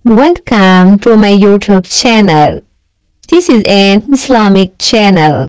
Welcome to my YouTube channel. This is an Islamic channel.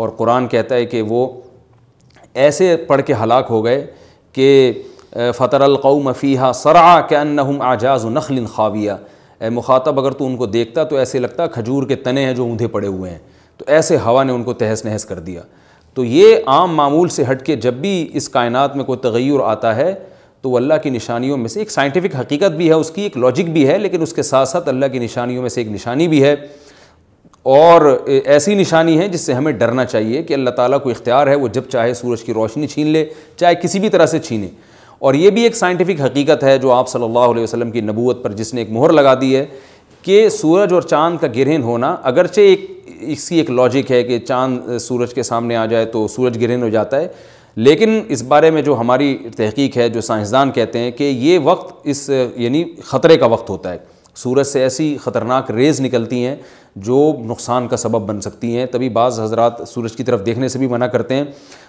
اور قرآن کہتا ہے کہ وہ ایسے پڑھ کے ہلاک ہو گئے کہ فَتَرَى الْقَوْمَ فِيهَا صَرْعَىٰ كَأَنَّهُمْ أَعْجَازُ نَخْلٍ خَاوِيَةٍ، اے مخاطب اگر تو ان کو دیکھتا تو ایسے لگتا کھجور کے تنے ہیں جو اوندھے پڑے ہوئے ہیں، تو ایسے ہوا نے ان کو تہس نہس کر دیا۔ تو یہ عام معمول سے ہٹ کے جب بھی اس کائنات میں کوئی تغیر آتا ہے تو وہ اللہ کی نشانیوں میں سے ایک سائنٹیفک حقیقت بھی ہے، اس کی ایک لاجک بھی ہے، لیکن اس کے ساتھ ساتھ اللہ کی نشانیوں میں سے ایک نشانی بھی ہے، اور ایسی نشانی ہے جس سے ہمیں ڈرنا چاہیے کہ اللہ تعالیٰ کو اختیار ہے، وہ جب چاہے سورج کی روشنی چھین لے، چاہے کسی بھی طرح سے چھینے۔ اور یہ بھی ایک سائنٹیفک حقیقت ہے جو آپ صلی اللہ علیہ وسلم کی نبوت پر جس نے ایک مہر لگا دی ہے کہ سورج اور چاند کا گرہن ہونا، اگرچہ اس کی ایک لاجک ہے کہ چاند سورج کے سامنے آ جائے تو سورج گرہن ہو جاتا ہے، لیکن اس بارے میں جو ہماری تحقیق ہے، جو سائنسدان کہتے ہیں کہ یہ وقت یعنی خطرے کا وقت ہوتا ہے، سورج سے ایسی خطرناک ریز نکلتی ہیں جو نقصان کا سبب بن سکتی ہیں، تبھی بعض حضرات سورج کی طرف دیکھنے سے بھی منع کرتے ہیں،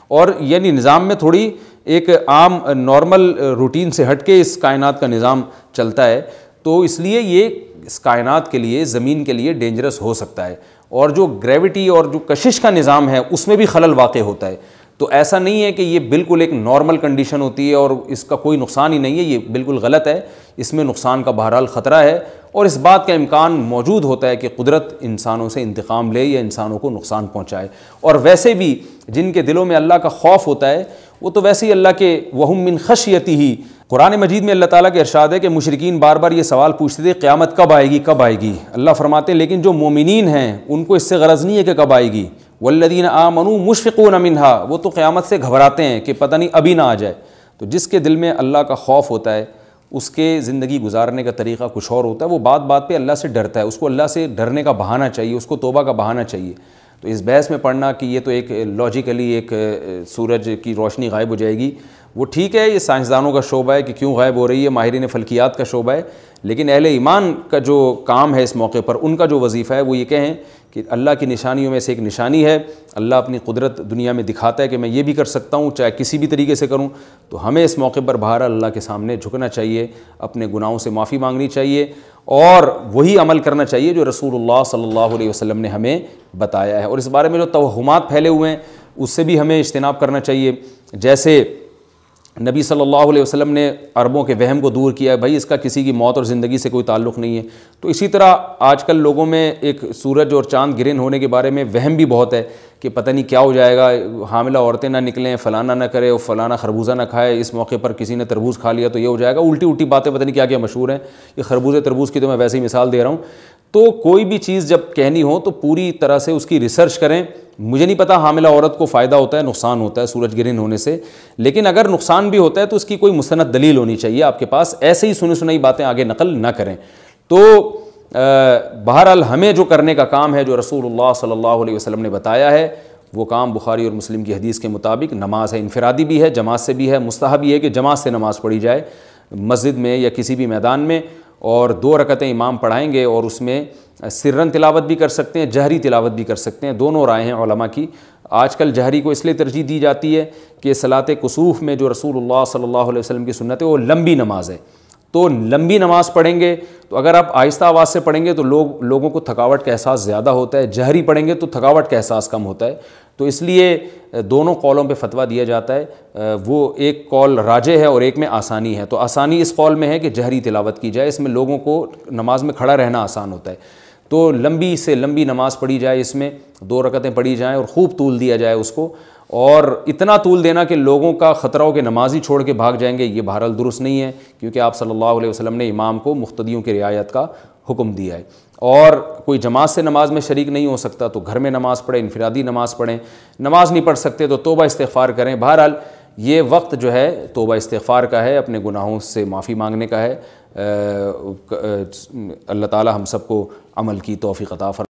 اور یعنی نظام میں تھوڑی ایک عام نارمل روٹین سے ہٹ کے اس کائنات کا نظام چلتا ہے، تو اس لیے یہ اس کائنات کے لیے، زمین کے لیے ڈینجرس ہو سکتا ہے، اور جو گریوٹی اور جو کشش کا نظام ہے اس میں بھی خلل واقع ہوتا ہے۔ تو ایسا نہیں ہے کہ یہ بالکل ایک نارمل کنڈیشن ہوتی ہے اور اس کا کوئی نقصان ہی نہیں ہے، یہ بالکل غلط ہے، اس میں نقصان کا بہرحال خطرہ ہے، اور اس بات کا امکان موجود ہوتا ہے کہ قدرت انسانوں سے انتقام لے یا انسانوں کو نقصان پہنچائے۔ اور ویسے بھی جن کے دلوں میں اللہ کا خوف ہوتا ہے وہ تو ویسے ہی اللہ کے وَهُم مِّن خَشْيَتِهِ، قرآن مجید میں اللہ تعالیٰ کے ارشاد ہے کہ مشرکین بار بار یہ سوال پوچھتے تھے قیامت کب آئے گی کب آئے گی، اللہ فرماتے ہیں لیکن جو مومنین ہیں ان کو اس سے غرض نہیں ہے کہ کب آئے گی، والذین آمنوا مشفقون منہا، وہ تو قیامت سے گھبراتے ہیں کہ پتہ نہیں ابھی نہ آ جائے۔ تو جس کے دل میں اللہ کا خوف ہوتا ہے اس کے زندگی گزارنے کا طریقہ کچھ اور ہوتا ہے، وہ بات بات پہ اللہ سے ڈرتا ہے، اس کو اللہ سے ڈرنے کا بہانہ چاہیے، اس کو توبہ کا بہانہ چاہیے۔ تو اس بحث میں پڑھنا کہ یہ تو ایک لاجیکلی ایک سورج کی روشنی غائب ہو جائے گی، وہ ٹھیک ہے، یہ سائنسدانوں کا شعبہ ہے کہ کیوں غائب ہو رہی ہے، ماہرین فلکیات کا شعبہ ہے، لیکن اہل ایمان کا جو کام ہے اس موقع پر، ان کا جو وظیفہ ہے وہ یہ کہیں کہ اللہ کی نشانیوں میں سے ایک نشانی ہے، اللہ اپنی قدرت دنیا میں دکھاتا ہے کہ میں یہ بھی کر سکتا ہوں چاہے کسی بھی طریقے سے کروں، تو ہمیں اس موقع پر بہرحال اللہ کے سامنے جھکنا چاہیے، اپنے گناہوں سے معافی مانگنی چاہیے، اور وہی عمل کرنا چاہیے جو رسول اللہ صلی اللہ علیہ وسلم نے ہمیں بتایا ہے۔ اور اس بارے میں جو توہمات پھیلے ہوئے ہیں اس سے بھی ہمیں اجتناب کرنا چاہیے، جیسے نبی صلی اللہ علیہ وسلم نے عربوں کے وہم کو دور کیا ہے، بھائی اس کا کسی کی موت اور زندگی سے کوئی تعلق نہیں ہے، تو اسی طرح آج کل لوگوں میں ایک سورج اور چاند گرہن ہونے کے بارے میں وہم بھی بہت ہے کہ پتہ نہیں کیا ہو جائے گا، حاملہ عورتیں نہ نکلیں، فلانا نہ کرے اور فلانا خربوزہ نہ کھائے، اس موقع پر کسی نے تربوز کھا لیا تو یہ ہو جائے گا، الٹی باتیں پتہ نہیں کیا کیا مشہور ہیں، یہ خربوزے تربوز کی تو میں ویسے ہی مثال دے رہا ہوں۔ تو کوئی بھی چیز جب کہنی ہو تو پوری طرح سے اس کی ریسرچ کریں، مجھے نہیں پتا حاملہ عورت کو فائدہ ہوتا ہے نقصان ہوتا ہے سورج گرہن ہونے سے، لیکن اگر نقصان بھی ہوتا ہے تو اس کی کوئی مستند دلیل ہونی چاہیے آپ کے پاس، ایسے ہی سنی باتیں آگے نقل نہ کریں۔ تو بہرحال ہمیں جو کرنے کا کام ہے جو رسول اللہ صلی اللہ علیہ وسلم نے بتایا ہے وہ کام بخاری اور مسلم کی حدیث کے مطابق نماز ہے، انفرادی بھی ہے، جماعت سے بھی ہے، مستحب یہ ہے کہ جماعت سے نماز پڑھی جائے مسجد میں یا کسی بھی میدان میں، اور 2 رکعتیں امام پڑھائیں گے اور اس میں سرن تلاوت بھی کر سکتے ہیں، جہری تلاوت بھی کر سکتے ہیں، دونوں رائے ہیں علماء کی۔ آج کل جہری کو اس لیے ترجیح دی جاتی ہے کہ صلاۃ کسوف میں جو رسول اللہ صلی اللہ علیہ وسلم کی سنت ہے وہ لمبی نماز ہے، تو لمبی نماز پڑھیں گے تو اگر آپ آہستہ آواز سے پڑھیں گے تو لوگوں کو تھکاوٹ کا احساس زیادہ ہوتا ہے، جہری پڑھیں گے تو تھکاوٹ کا احساس کم ہوتا ہے، تو اس لیے دونوں قولوں پہ فتویٰ دیا جاتا ہے، وہ ایک قول راجح ہے اور ایک میں آسانی ہے، تو آسانی اس قول میں ہے کہ جہری تلاوت کی جائے، اس میں لوگوں کو نماز میں کھڑا رہنا آسان ہوتا ہے، تو لمبی سے لمبی نماز پڑھی جائے، اس میں 2 رکعتیں پڑھی جائیں اور خوب طول دیا جائے اس کو، اور اتنا طول دینا کہ لوگوں کا خطرہ ہو کہ نماز ہی چھوڑ کے بھاگ جائیں گے، یہ بہرحال درست نہیں ہے، کیونکہ آپ صلی اللہ علیہ وسلم نے امام کو مقتدیوں کی رعایت کا حکم دیا ہے۔ اور کوئی جماعت سے نماز میں شریک نہیں ہو سکتا تو گھر میں نماز پڑھیں، انفرادی نماز پڑھیں، نماز نہیں پڑھ سکتے تو توبہ استغفار کریں۔ بہرحال یہ وقت جو ہے توبہ استغفار کا ہے، اپنے گناہوں سے معافی مانگنے کا ہے۔ اللہ تعالی ہم سب کو عمل کی توفیق عطا فرمائے۔